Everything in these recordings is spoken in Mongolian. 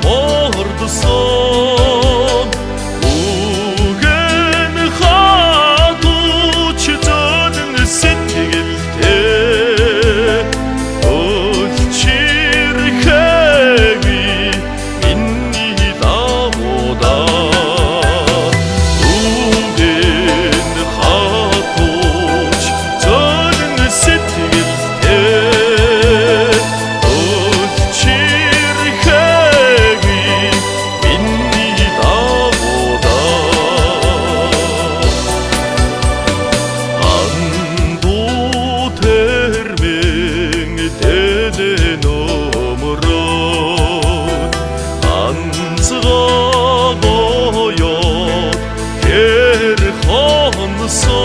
мордсон үгэн хатууч зөөлөн сэтгэлтэй өлчирхэви миний давуудаа үгэн хатууч зөөлөн сэтгэлтэй өлчирхэви миний давуудаа андуу термэн дэдэ номроо ганцгойо хэр хонсон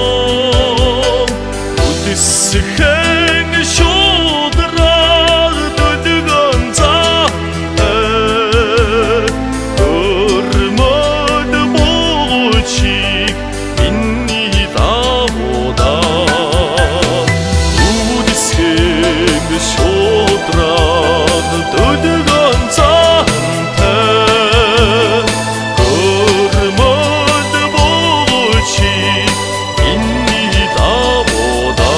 үдисхэн шудраг дөдгөн цаантай өрмөд буучиг миний давуудаа үдисхэн шудраг дөдгөн цаантай өрмөд буучиг миний давуудаа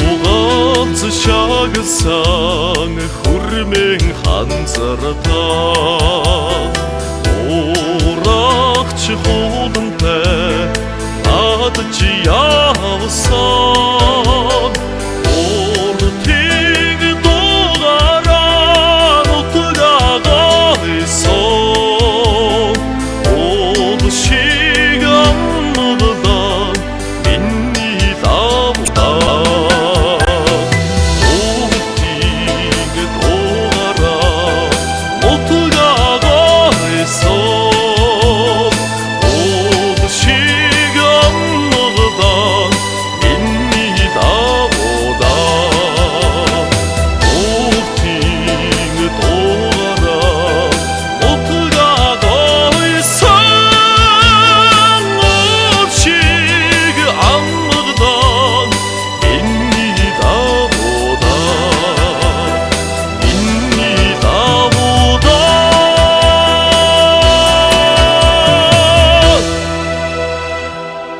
угац шагсан хүрмэн ханзартаа урагч хуудантай надад явсан